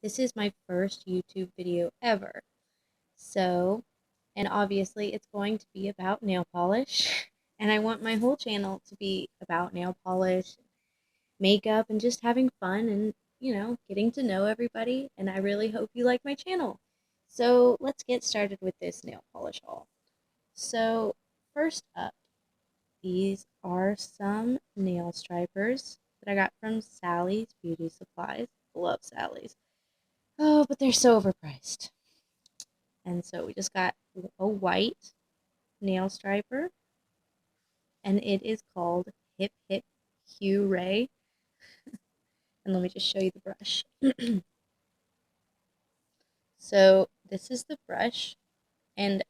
This is my first YouTube video ever. So, and obviously it's going to be about nail polish. And I want my whole channel to be about nail polish, makeup, and just having fun and, getting to know everybody. And I really hope you like my channel. So let's get started with this nail polish haul. So first up, these are some nail stripers that I got from Sally's Beauty Supplies. Love Sally's. Oh, but they're so overpriced. And so we just got a white nail striper, and it is called Hip Hue-Ray. And let me just show you the brush. So this is the brush, and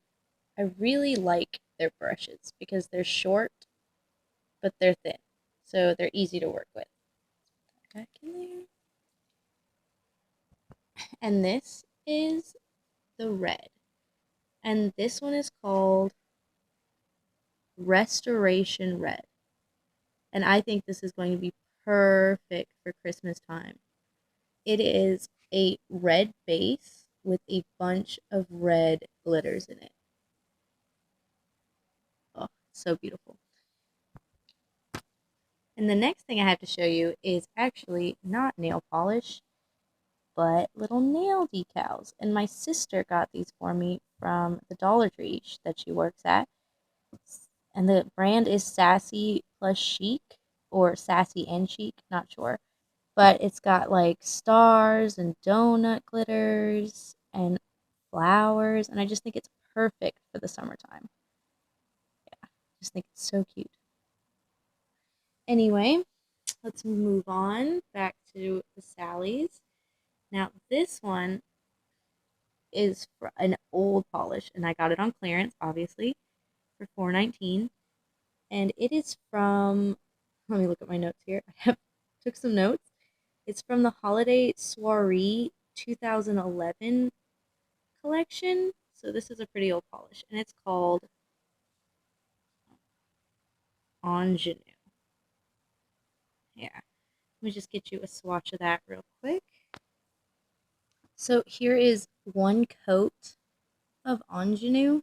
I really like their brushes because they're short, but they're thin. So they're easy to work with. Back in there. And this is the red. And this one is called Restoration Red. And I think this is going to be perfect for Christmas time. It is a red base with a bunch of red glitters in it. Oh, so beautiful. And the next thing I have to show you is actually not nail polish, but little nail decals. And my sister got these for me from the Dollar Tree that she works at. And the brand is Sassy plus Chic, or Sassy and Chic, not sure. But it's got like stars and donut glitters and flowers, and I just think it's perfect for the summertime. Yeah, I just think it's so cute. Anyway, let's move on back to the Sally's. Now, this one is for an old polish, and I got it on clearance, obviously, for $4.19. And it is from, let me look at my notes here. Took some notes. It's from the Holiday Soiree 2011 collection. So this is a pretty old polish, and it's called Ingenue. Yeah. Let me just get you a swatch of that real quick. So here is one coat of Ingenue.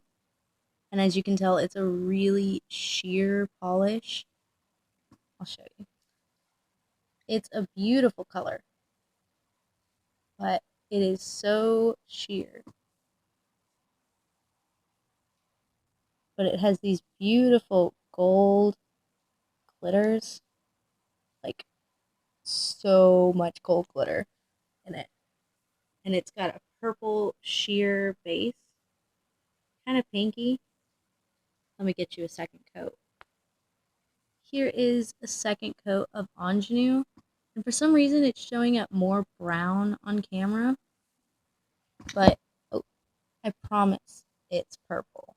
And as you can tell, it's a really sheer polish. I'll show you. It's a beautiful color, but it is so sheer. But it has these beautiful gold glitters. Like, so much gold glitter in it. And it's got a purple sheer base. Kind of pinky. Let me get you a second coat. Here is a second coat of Ingenue. And for some reason, it's showing up more brown on camera. But I promise it's purple.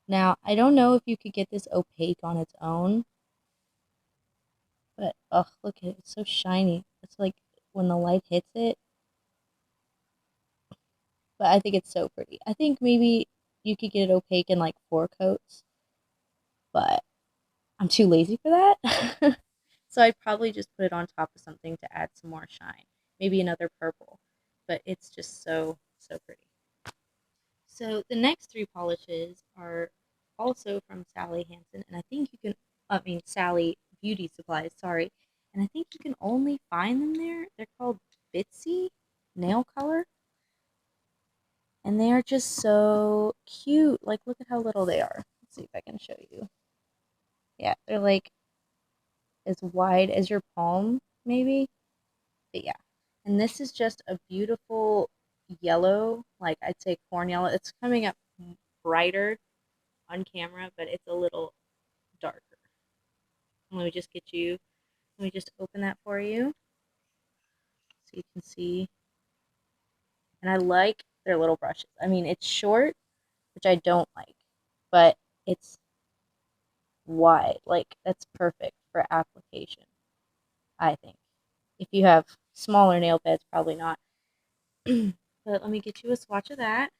Now, I don't know if you could get this opaque on its own. But, oh, look at it. It's so shiny. It's like when the light hits it. But I think it's so pretty. I think maybe you could get it opaque in like 4 coats. But I'm too lazy for that. So I'd probably just put it on top of something to add some more shine. Maybe another purple. But it's just so, so pretty. So the next 3 polishes are also from Sally Hansen. And Sally Beauty Supplies, sorry. And I think you can only find them there. They're called Bitsy Nail Color. And they are just so cute. Like, look at how little they are. Let's see if I can show you. Yeah, they're like as wide as your palm, maybe. But yeah. And this is just a beautiful yellow, like I'd say corn yellow. It's coming up brighter on camera, but it's a little darker. Let me just open that for you so you can see. And I like their little brushes. I mean, it's short, which I don't like, but it's wide. Like, that's perfect for application, I think. If you have smaller nail beds, probably not. But let me get you a swatch of that.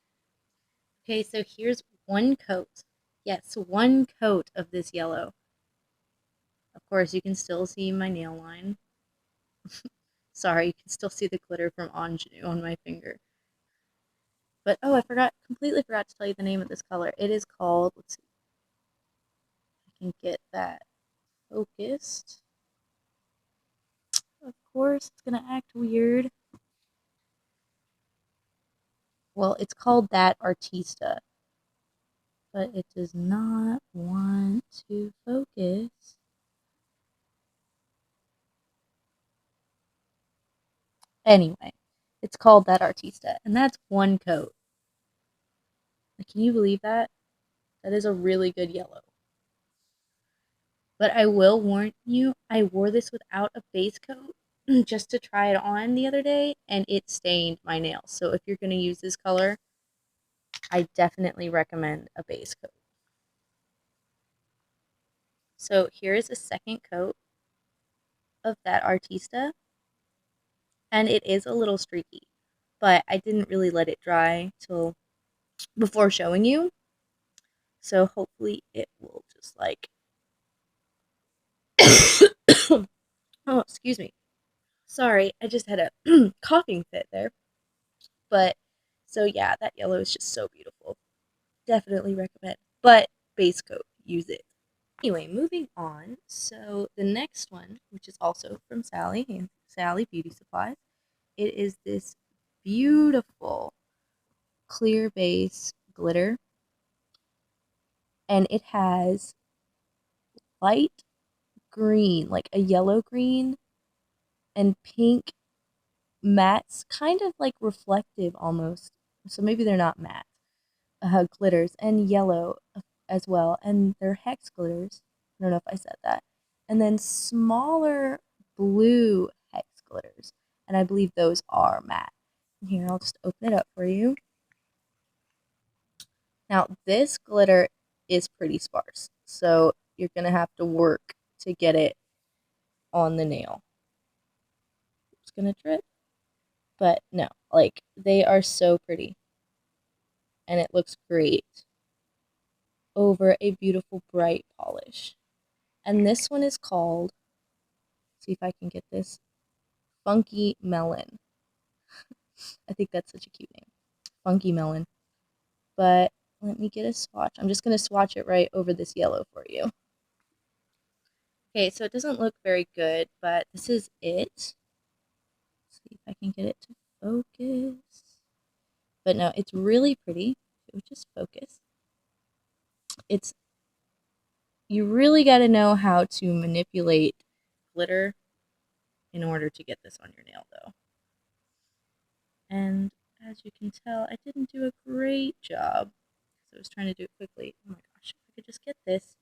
Okay, so here's one coat. Yes, one coat of this yellow. Of course, you can still see my nail line. Sorry, you can still see the glitter from Ingenue on my finger. But oh, completely forgot to tell you the name of this color. It is called, let's see if I can get that focused. Of course, it's gonna act weird. Well, it's called that Artista, but it does not want to focus. Anyway, it's called that Artista, and that's one coat. Can you believe that? That is a really good yellow. But I will warn you, I wore this without a base coat just to try it on the other day, and it stained my nails. So if you're going to use this color, I definitely recommend a base coat. So here is a second coat of that Artista, and it is a little streaky, but I didn't really let it dry till before showing you. So hopefully it will just like oh, excuse me. Sorry, I just had a coughing fit there. But so yeah, that yellow is just so beautiful. Definitely recommend. But base coat, use it. Anyway, moving on. So the next one, which is also from Sally and Sally Beauty Supplies, it is this beautiful clear base glitter, and it has light green, like a yellow green, and pink mattes, kind of like reflective almost. So maybe they're not matte glitters, and yellow as well, and they're hex glitters. I don't know if I said that. And then smaller blue hex glitters, and I believe those are matte. And here, I'll just open it up for you. Now, this glitter is pretty sparse, so you're gonna have to work to get it on the nail. It's gonna drip, but no, like they are so pretty, and it looks great over a beautiful bright polish. And this one is called, see if I can get this, Funky Melon. I think that's such a cute name. Funky Melon. But let me get a swatch. I'm just going to swatch it right over this yellow for you. Okay, so it doesn't look very good, but this is it. Let's see if I can get it to focus. But no, it's really pretty. It would just focus. You really got to know how to manipulate glitter in order to get this on your nail, though. And as you can tell, I didn't do a great job because I was trying to do it quickly. Oh my gosh, if I could just get this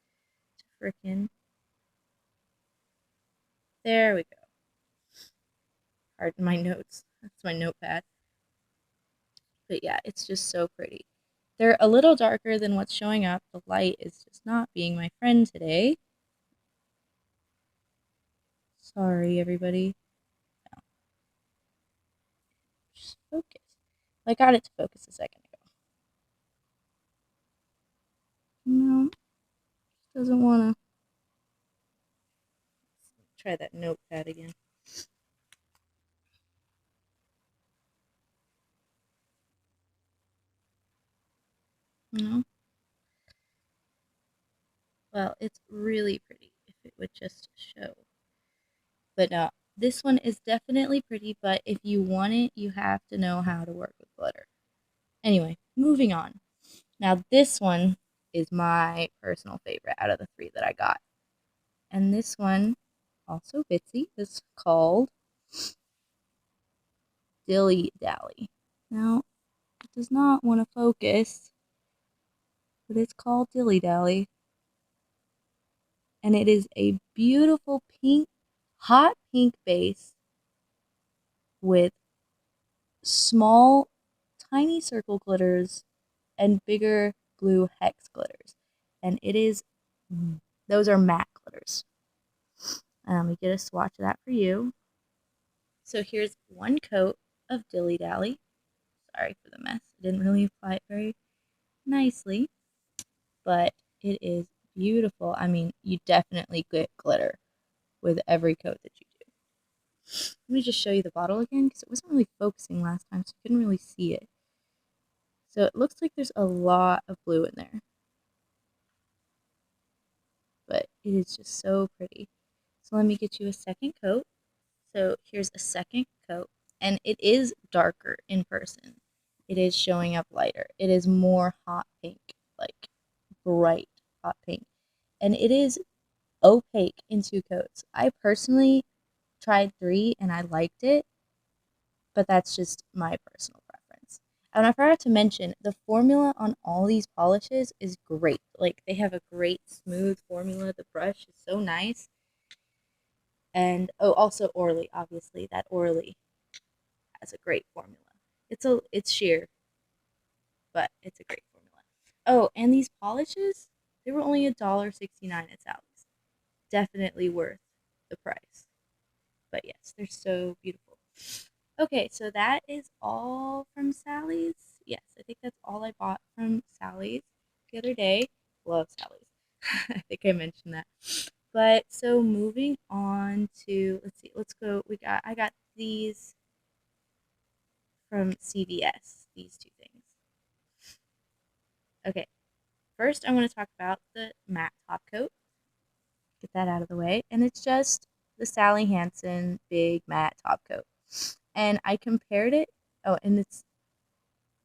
to frickin'. There we go. Pardon my notes. That's my notepad. But yeah, it's just so pretty. They're a little darker than what's showing up. The light is just not being my friend today. Sorry, everybody. No. Just focus. I got it to focus a second ago. No, doesn't want to. Try that notepad again. No. Well, it's really pretty if it would just show. But no, this one is definitely pretty, but if you want it, you have to know how to work with glitter. Anyway, moving on. Now, this one is my personal favorite out of the three that I got. And this one, also Bitsy, is called Dilly Dally. Now, it does not want to focus, but it's called Dilly Dally. And it is a beautiful pink, hot pink base with small, tiny circle glitters and bigger blue hex glitters. And it is, those are matte glitters. We get a swatch of that for you. So here's one coat of Dilly Dally. Sorry for the mess. I didn't really apply it very nicely, but it is beautiful. I mean, you definitely get glitter with every coat that you do. Let me just show you the bottle again because it wasn't really focusing last time, so you couldn't really see it. So it looks like there's a lot of blue in there, but it is just so pretty. So let me get you a second coat. So here's a second coat, and it is darker in person. It is showing up lighter. It is more hot pink, like bright hot pink. And it is opaque in 2 coats. I personally tried 3 and I liked it, but that's just my personal preference. And I forgot to mention, the formula on all these polishes is great. Like, they have a great smooth formula. The brush is so nice. And, oh, also Orly, obviously. That Orly has a great formula. It's sheer, but it's a great formula. Oh, and these polishes, they were only $1.69 at Sally's. Definitely worth the price. But yes, they're so beautiful. Okay, so that is all from Sally's. Yes, I think that's all I bought from Sally's the other day. Love Sally's. I think I mentioned that. But so moving on to, let's see, let's go. I got these from CVS, these 2 things. Okay, first I want to talk about the matte top coat. Get that out of the way. And it's just the Sally Hansen big matte top coat. And I compared it, oh, and it's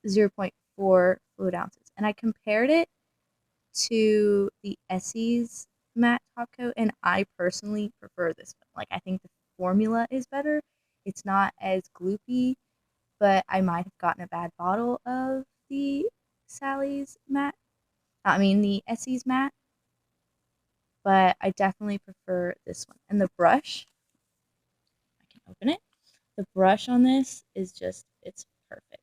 0.4 fluid ounces. And I compared it to the Essie's matte top coat, and I personally prefer this one. Like, I think the formula is better. It's not as gloopy, but I might have gotten a bad bottle of the the Essie's matte, but I definitely prefer this one. And the brush, I can open it. The brush on this is just, it's perfect.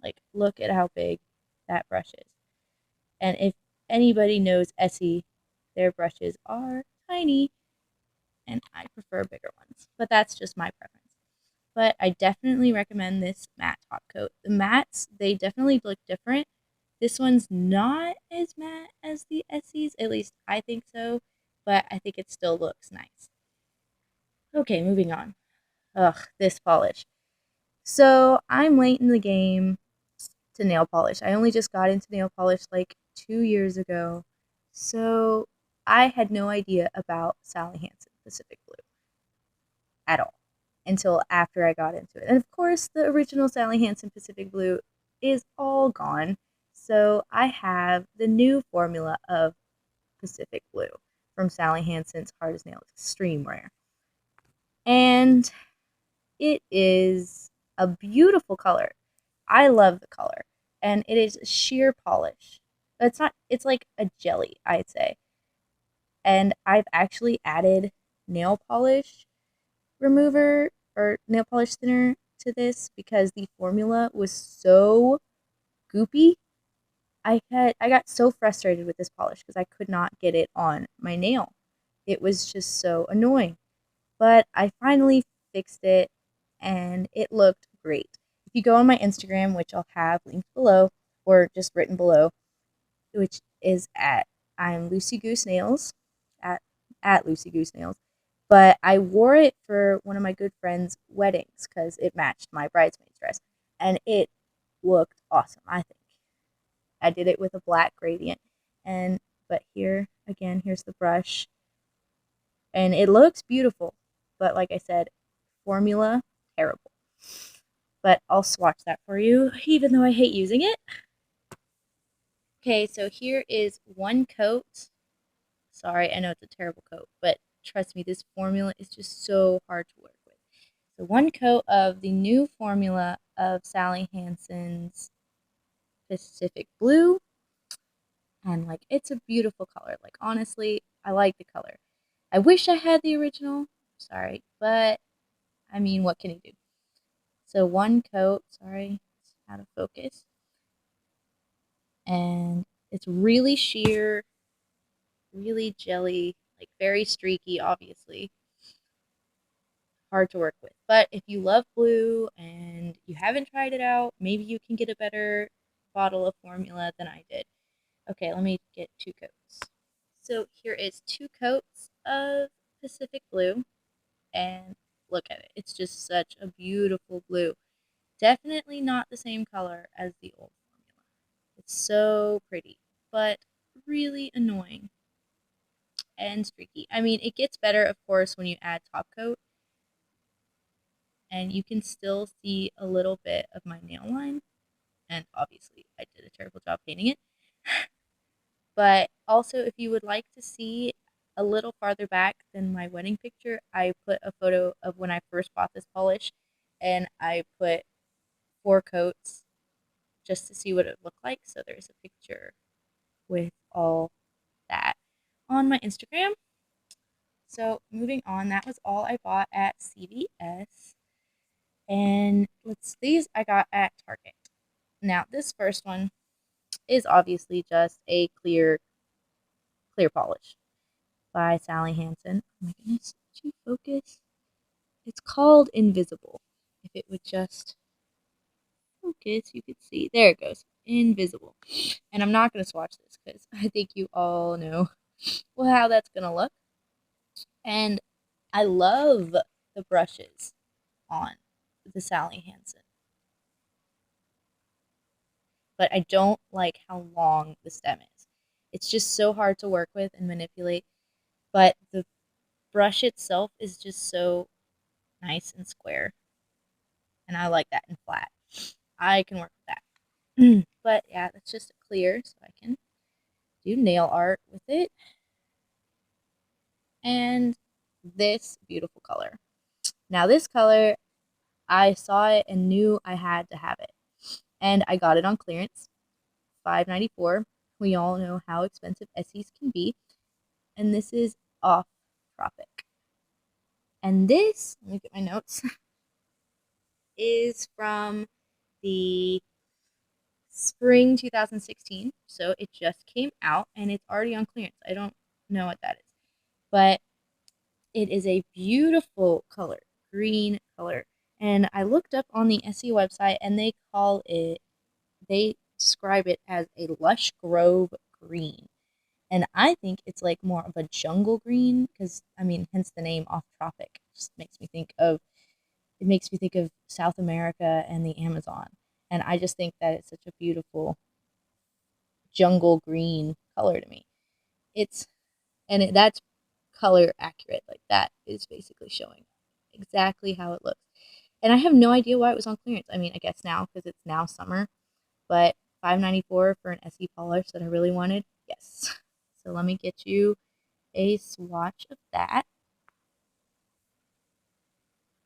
Like, look at how big that brush is. And if anybody knows Essie, their brushes are tiny, and I prefer bigger ones. But that's just my preference. But I definitely recommend this matte top coat. The mattes, they definitely look different. This one's not as matte as the Essie's, at least I think so, but I think it still looks nice. Okay, moving on. Ugh, this polish. So I'm late in the game to nail polish. I only just got into nail polish like 2 years ago. So I had no idea about Sally Hansen Pacific Blue at all until after I got into it. And of course, the original Sally Hansen Pacific Blue is all gone. So I have the new formula of Pacific Blue from Sally Hansen's Hard as Nails Extreme Rare. And it is a beautiful color. I love the color. And it is sheer polish. It's like a jelly, I'd say. And I've actually added nail polish remover or nail polish thinner to this because the formula was so goopy. I got so frustrated with this polish because I could not get it on my nail. It was just so annoying. But I finally fixed it and it looked great. If you go on my Instagram, which I'll have linked below or just written below, which is at I'm Lucy Goose Nails at Lucy Goose Nails. But I wore it for one of my good friend's weddings because it matched my bridesmaid's dress, and it looked awesome. I think I did it with a black gradient, and but here again, here's the brush, and it looks beautiful. But like I said, formula terrible. But I'll swatch that for you, even though I hate using it. Okay, so here is one coat. Sorry, I know it's a terrible coat, but trust me, this formula is just so hard to work with. So one coat of the new formula of Sally Hansen's Pacific Blue. And like, it's a beautiful color. Like, honestly, I like the color. I wish I had the original. Sorry, but I mean, what can you do? So one coat, sorry, it's out of focus. And it's really sheer, really jelly, like very streaky, obviously. Hard to work with. But if you love blue and you haven't tried it out, maybe you can get a better bottle of formula than I did. Okay, let me get 2 coats. So here is 2 coats of Pacific Blue, and look at it. It's just such a beautiful blue. Definitely not the same color as the old formula. It's so pretty, but really annoying and streaky. I mean, it gets better, of course, when you add top coat, and you can still see a little bit of my nail line. And obviously, I did a terrible job painting it. But also, if you would like to see a little farther back than my wedding picture, I put a photo of when I first bought this polish, and I put 4 coats just to see what it looked like. So there's a picture with all that on my Instagram. So moving on, that was all I bought at CVS. And these I got at Target. Now this first one is obviously just a clear polish by Sally Hansen. Oh my goodness, did you focus? It's called Invisible. If it would just focus, you could see. There it goes. Invisible. And I'm not going to swatch this because I think you all know well how that's going to look. And I love the brushes on the Sally Hansen. But I don't like how long the stem is. It's just so hard to work with and manipulate. But the brush itself is just so nice and square. And I like that and flat. I can work with that. But yeah, that's just clear, so I can do nail art with it. And this beautiful color. Now this color, I saw it and knew I had to have it. And I got it on clearance, $5.94. We all know how expensive Essies can be. And this is off Tropic. And this, let me get my notes, is from the spring 2016. So it just came out and it's already on clearance. I don't know what that is. But it is a beautiful color, green color. And I looked up on the Essie website and they describe it as a lush grove green. And I think it's like more of a jungle green because, I mean, hence the name off Tropic. It just makes me think of South America and the Amazon. And I just think that it's such a beautiful jungle green color to me. That's color accurate. Like that is basically showing exactly how it looks. And I have no idea why it was on clearance. I mean, I guess now because it's now summer, but $5.94 for an Essie polish that I really wanted. Yes. So let me get you a swatch of that.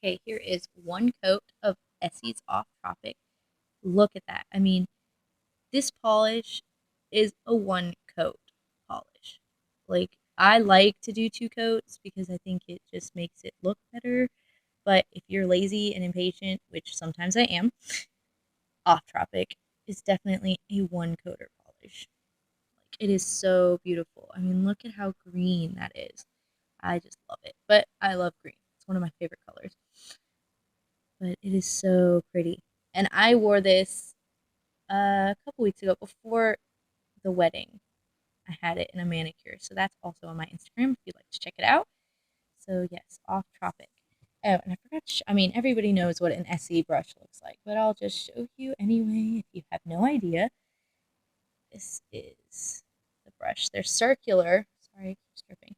Okay, here is 1 coat of Essie's Off Tropic. Look at that. I mean, this polish is a 1 coat polish. Like, I like to do 2 coats because I think it just makes it look better. But if you're lazy and impatient, which sometimes I am, Off Tropic is definitely a 1 coater polish. Like, it is so beautiful. I mean, look at how green that is. I just love it. But I love green. It's one of my favorite colors. But it is so pretty. And I wore this a couple weeks ago before the wedding. I had it in a manicure. So that's also on my Instagram if you'd like to check it out. So yes, Off Tropic. Oh, and I forgot I mean, everybody knows what an Essie brush looks like, but I'll just show you anyway if you have no idea. This is the brush. They're circular. Sorry, I keep stripping.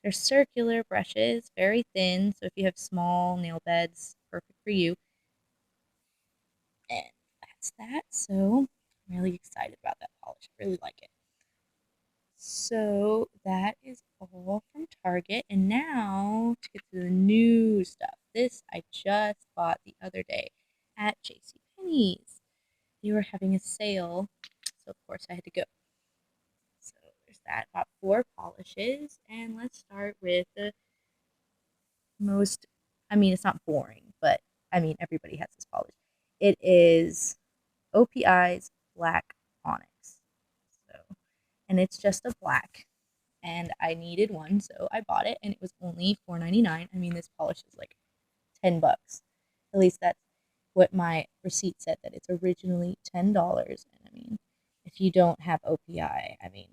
They're circular brushes, very thin, so if you have small nail beds, perfect for you. And that's that. So I'm really excited about that polish. I really like it. So that is all from Target. And now to get to the new stuff. This I just bought the other day at JCPenney's. They were having a sale, so of course I had to go. So there's that. Bought 4 polishes, and let's start with the most. I mean, it's not boring, but I mean everybody has this polish. It is O.P.I.'s Black Onyx. So, and it's just a black. And I needed one, so I bought it, and it was only $4.99. I mean, this polish is like $10. At least that's what my receipt said, that it's originally $10. And I mean, if you don't have OPI, I mean,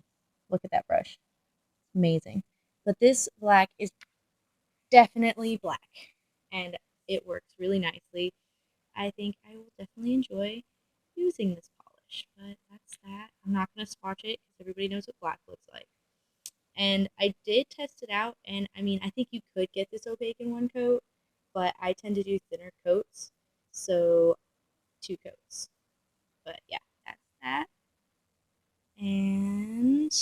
look at that brush. Amazing. But this black is definitely black. and it works really nicely. I think I will definitely enjoy using this polish, but that's that. I'm not going to swatch it because everybody knows what black looks like. And I did test it out, and I mean, I think you could get this opaque in one coat, but I tend to do thinner coats, so 2 coats. But yeah, that's that. And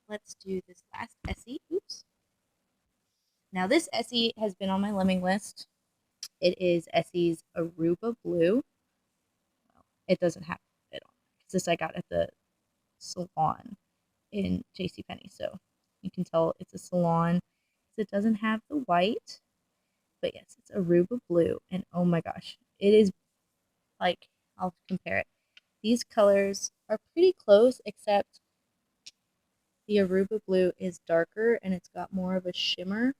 let's do this last Essie. Oops. Now, this Essie has been on my lemming list. It is Essie's Aruba Blue. Well, it doesn't have it on because this I got at the salon in JCPenney, so you can tell it's a salon. It doesn't have the white, but yes, it's Aruba Blue, and oh my gosh, it is like, I'll compare it. These colors are pretty close, except the Aruba Blue is darker and it's got more of a shimmer.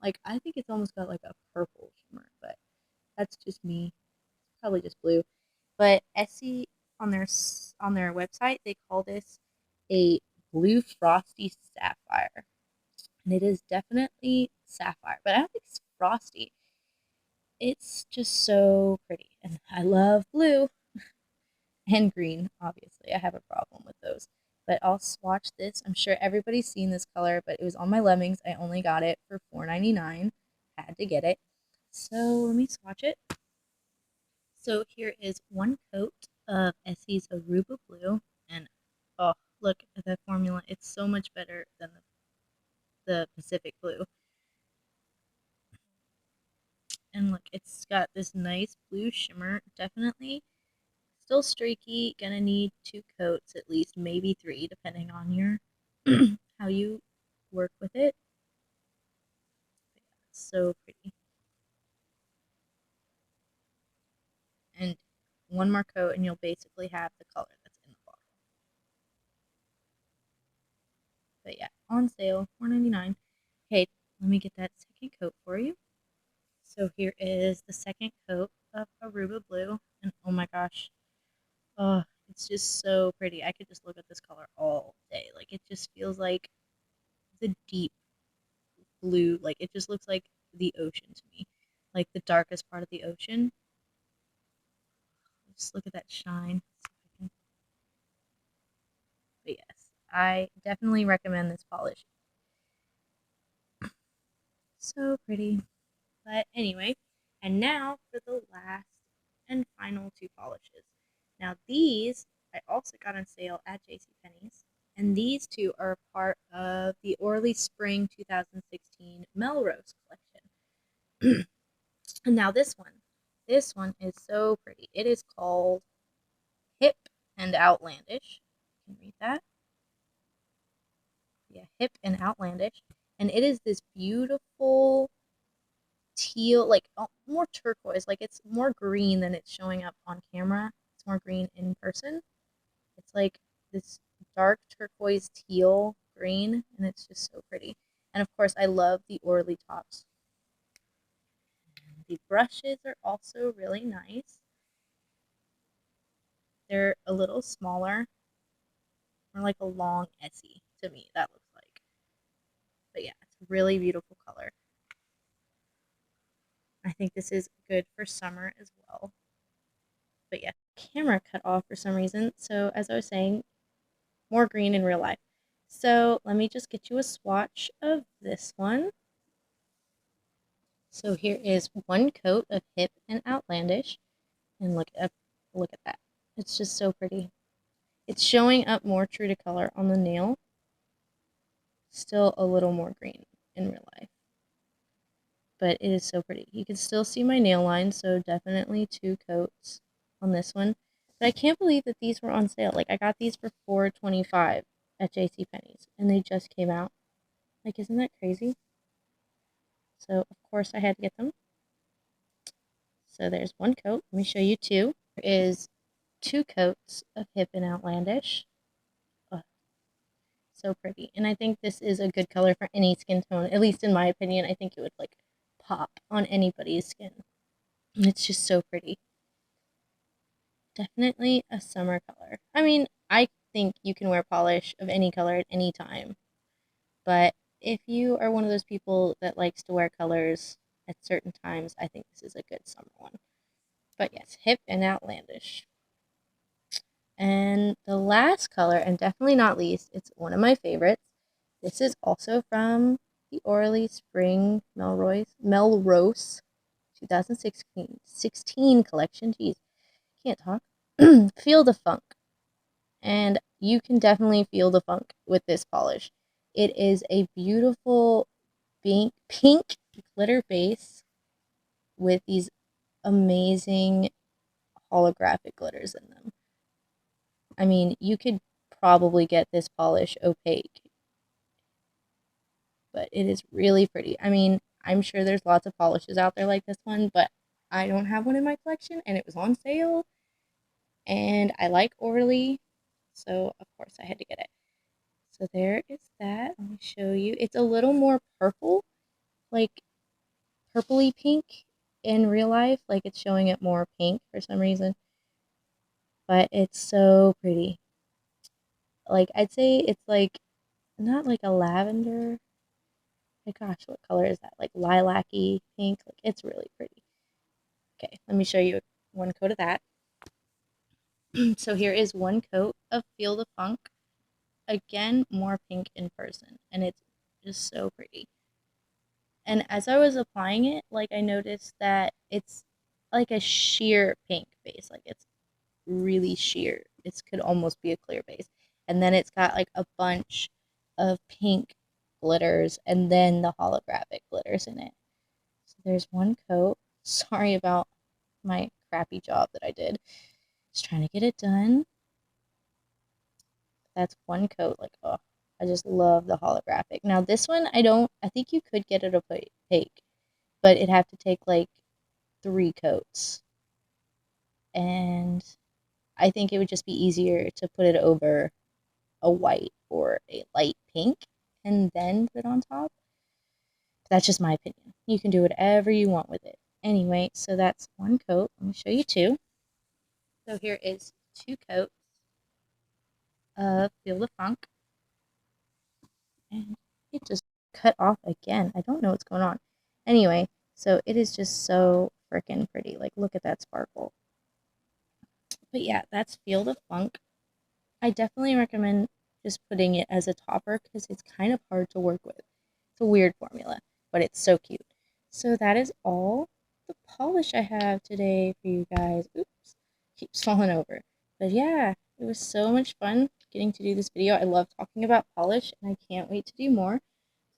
Like, I think it's almost got like a purple shimmer, but that's just me. It's probably just blue. But Essie on their website, they call this a blue frosty sapphire. And it is definitely sapphire, but I don't think it's frosty. It's just so pretty. And I love blue and green, obviously. I have a problem with those. But I'll swatch this. I'm sure everybody's seen this color, but it was on my lemmings. I only got it for $4.99. Had to get it. So let me swatch it. So here is one coat of Essie's Aruba Blue. And oh, look at that formula. It's so much better than the Pacific Blue. And look, it's got this nice blue shimmer. Definitely still streaky. Gonna need 2 coats at least, maybe 3, depending on your how you work with it. But yeah, it's so pretty. And one more coat, and you'll basically have the color that's in the bottle. But yeah, on sale, $4.99. Okay, let me get that second coat for you. So here is the second coat of Aruba Blue, and oh my gosh, oh, it's just so pretty. I could just look at this color all day. Like, it just feels like the deep blue. Like, it just looks like the ocean to me. Like the darkest part of the ocean. Just look at that shine. But yes, I definitely recommend this polish. So pretty. But anyway, and now for the last and final 2 polishes. Now these I also got on sale at JCPenney's, and these 2 are part of the Orly Spring 2016 Melrose collection. And now this one is so pretty. It is called Hip and Outlandish. You can read that. Yeah, Hip and Outlandish. And it is this beautiful teal, like more turquoise. Like, it's more green than it's showing up on camera. It's more green in person. It's like this dark turquoise teal green, and it's just so pretty. And of course, I love the Orly tops. The brushes are also really nice. They're a little smaller, more like a long Essie to me, that looks like. But yeah, it's a really beautiful color. I think this is good for summer as well. But yeah, camera cut off for some reason. So as I was saying, more green in real life. So let me just get you a swatch of this one. So here is one coat of Hip and Outlandish, and look at that. It's just so pretty. It's showing up more true to color on the nail. Still a little more green in real life, but it is so pretty. You can still see my nail line, so definitely 2 coats on this one. But I can't believe that these were on sale. Like, I got these for $4.25 at JCPenney's, and they just came out. Like, isn't that crazy? So, of course, I had to get them. So there's one coat. Let me show you 2. There is 2 coats of Hip and Outlandish. Oh, so pretty. And I think this is a good color for any skin tone. At least in my opinion, I think it would like pop on anybody's skin. And it's just so pretty. Definitely a summer color. I mean, I think you can wear polish of any color at any time. But if you are one of those people that likes to wear colors at certain times, I think this is a good summer one. But yes, Hip and Outlandish. And the last color, and definitely not least, it's one of my favorites. This is also from the Orly Spring Melrose 2016 collection. Jeez, can't talk. Feel the funk. And you can definitely feel the funk with this polish. It is a beautiful pink glitter base with these amazing holographic glitters in them. I mean, you could probably get this polish opaque, but it is really pretty. I mean, I'm sure there's lots of polishes out there like this one, but I don't have one in my collection, and it was on sale, and I like Orly, so of course I had to get it. So there is that. Let me show you. It's a little more purple, like purpley pink in real life. Like it's showing it more pink for some reason. But it's so pretty. Like I'd say it's like not like a lavender. My gosh, what color is that? Like lilac-y pink. Like it's really pretty. Okay, let me show you one coat of that. So here is one coat of Feel the Funk. Again, more pink in person, and it's just so pretty. And as I was applying it, like I noticed that it's like a sheer pink base. Like it's really sheer. It could almost be a clear base. And then it's got like a bunch of pink glitters and then the holographic glitters in it. So there's one coat. Sorry about my crappy job that I did. Just trying to get it done. That's one coat. Like, oh, I just love the holographic. Now this one, I think you could get it opaque, but it'd have to take like 3 coats. And I think it would just be easier to put it over a white or a light pink and then put it on top. That's just my opinion. You can do whatever you want with it. Anyway, so that's one coat. Let me show you 2. So here is 2 coats of Feel the Funk. And it just cut off again. I don't know what's going on. Anyway, so it is just so freaking pretty. Like, look at that sparkle. But yeah, that's Feel the Funk. I definitely recommend just putting it as a topper because it's kind of hard to work with. It's a weird formula, but it's so cute. So that is all the polish I have today for you guys. Oops, keeps falling over. But yeah, it was so much fun getting to do this video. I love talking about polish, and I can't wait to do more.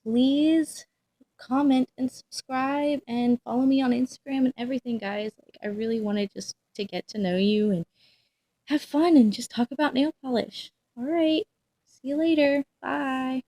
Please comment and subscribe and follow me on Instagram and everything, guys. Like, I really wanted just to get to know you and have fun and just talk about nail polish. All right. See you later. Bye.